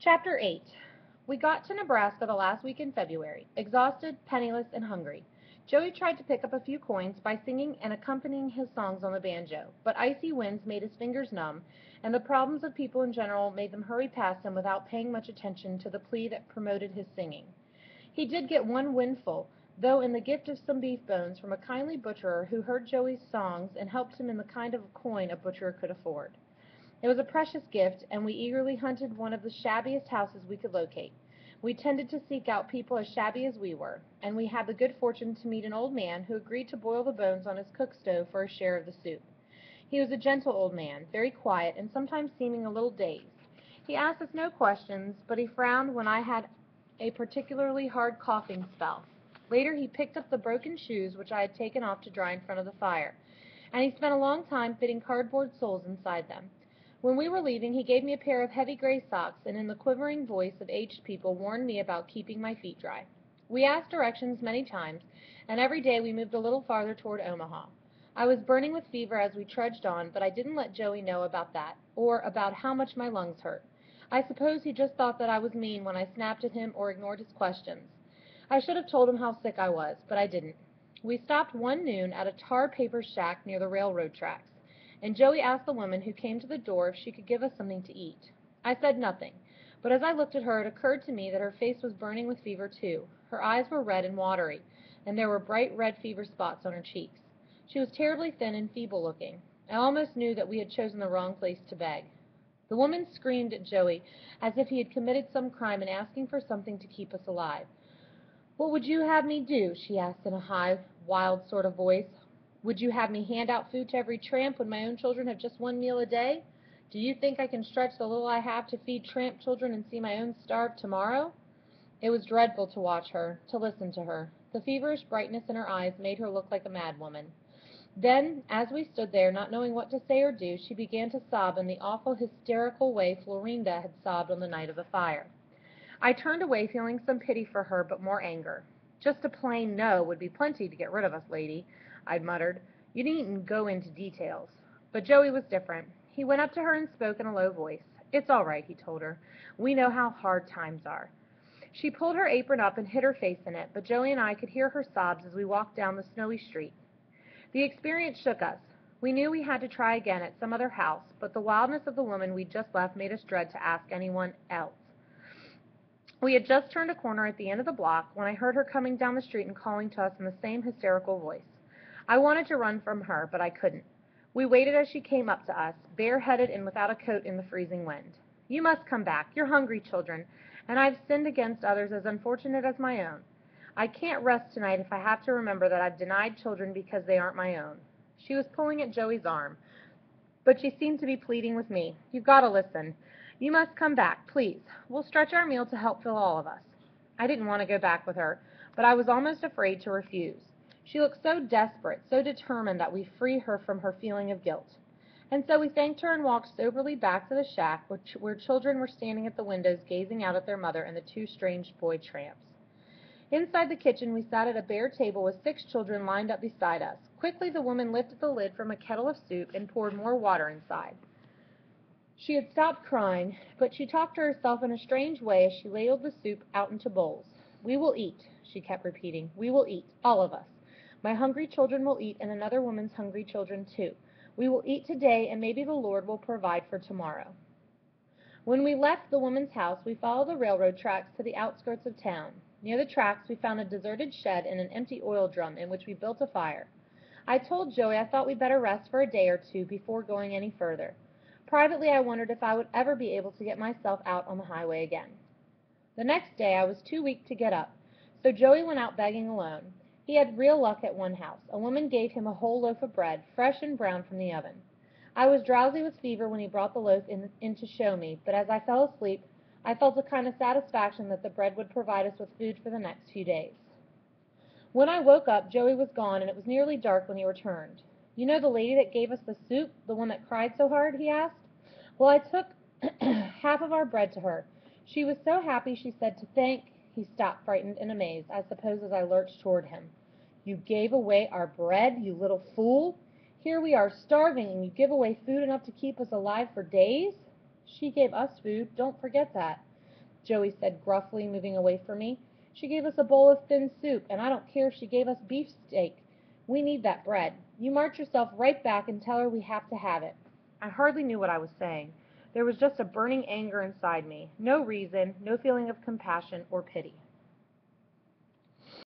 Chapter 8. We got to Nebraska the last week in February, exhausted, penniless, and hungry. Joey tried to pick up a few coins by singing and accompanying his songs on the banjo, but icy winds made his fingers numb, and the problems of people in general made them hurry past him without paying much attention to the plea that promoted his singing. He did get one windful, though in the gift of some beef bones from a kindly butcherer who heard Joey's songs and helped him in the kind of coin a butcherer could afford. It was a precious gift, and we eagerly hunted one of the shabbiest houses we could locate. We tended to seek out people as shabby as we were, and we had the good fortune to meet an old man who agreed to boil the bones on his cook stove for a share of the soup. He was a gentle old man, very quiet, and sometimes seeming a little dazed. He asked us no questions, but he frowned when I had a particularly hard coughing spell. Later he picked up the broken shoes which I had taken off to dry in front of the fire, and he spent a long time fitting cardboard soles inside them. When we were leaving, he gave me a pair of heavy gray socks, and in the quivering voice of aged people warned me about keeping my feet dry. We asked directions many times, and every day we moved a little farther toward Omaha. I was burning with fever as we trudged on, but I didn't let Joey know about that, or about how much my lungs hurt. I suppose he just thought that I was mean when I snapped at him or ignored his questions. I should have told him how sick I was, but I didn't. We stopped one noon at a tar paper shack near the railroad tracks, and Joey asked the woman who came to the door if she could give us something to eat. I said nothing, but as I looked at her, it occurred to me that her face was burning with fever too. Her eyes were red and watery, and there were bright red fever spots on her cheeks. She was terribly thin and feeble-looking. I almost knew that we had chosen the wrong place to beg. The woman screamed at Joey as if he had committed some crime in asking for something to keep us alive. "What would you have me do?" she asked in a high, wild sort of voice. "Would you have me hand out food to every tramp when my own children have just one meal a day? Do you think I can stretch the little I have to feed tramp children and see my own starve tomorrow?" It was dreadful to watch her, to listen to her. The feverish brightness in her eyes made her look like a madwoman. Then, as we stood there, not knowing what to say or do, she began to sob in the awful hysterical way Florinda had sobbed on the night of the fire. I turned away, feeling some pity for her, but more anger. "Just a plain no would be plenty to get rid of us, lady," I muttered. "You needn't go into details." But Joey was different. He went up to her and spoke in a low voice. "It's all right," he told her. "We know how hard times are." She pulled her apron up and hid her face in it, but Joey and I could hear her sobs as we walked down the snowy street. The experience shook us. We knew we had to try again at some other house, but the wildness of the woman we'd just left made us dread to ask anyone else. We had just turned a corner at the end of the block when I heard her coming down the street and calling to us in the same hysterical voice. I wanted to run from her, but I couldn't. We waited as she came up to us, bareheaded and without a coat in the freezing wind. "You must come back. You're hungry children, and I've sinned against others as unfortunate as my own. I can't rest tonight if I have to remember that I've denied children because they aren't my own." She was pulling at Joey's arm, but she seemed to be pleading with me. "You've got to listen. You must come back, please. We'll stretch our meal to help fill all of us." I didn't want to go back with her, but I was almost afraid to refuse. She looked so desperate, so determined that we free her from her feeling of guilt. And so we thanked her and walked soberly back to the shack where children were standing at the windows gazing out at their mother and the two strange boy tramps. Inside the kitchen, we sat at a bare table with 6 children lined up beside us. Quickly, the woman lifted the lid from a kettle of soup and poured more water inside. She had stopped crying, but she talked to herself in a strange way as she ladled the soup out into bowls. "We will eat," she kept repeating. "We will eat, all of us. My hungry children will eat, and another woman's hungry children, too. We will eat today, and maybe the Lord will provide for tomorrow." When we left the woman's house, we followed the railroad tracks to the outskirts of town. Near the tracks, we found a deserted shed and an empty oil drum in which we built a fire. I told Joey I thought we'd better rest for a day or two before going any further. Privately, I wondered if I would ever be able to get myself out on the highway again. The next day, I was too weak to get up, so Joey went out begging alone. He had real luck at one house. A woman gave him a whole loaf of bread, fresh and brown from the oven. I was drowsy with fever when he brought the loaf in to show me, but as I fell asleep, I felt a kind of satisfaction that the bread would provide us with food for the next few days. When I woke up, Joey was gone, and it was nearly dark when he returned. "You know the lady that gave us the soup, the one that cried so hard?" he asked. "Well, I took half of our bread to her. She was so happy she said to thank—" He stopped, frightened and amazed, I suppose, as I lurched toward him. "You gave away our bread, you little fool! Here we are starving, and you give away food enough to keep us alive for days?" "She gave us food. Don't forget that." Joey said gruffly, moving away from me. She gave us a bowl of thin soup, and I don't care if she gave us beefsteak. We need that bread. You march yourself right back and tell her we have to have it. I hardly knew what I was saying. There was just a burning anger inside me. No reason, no feeling of compassion or pity.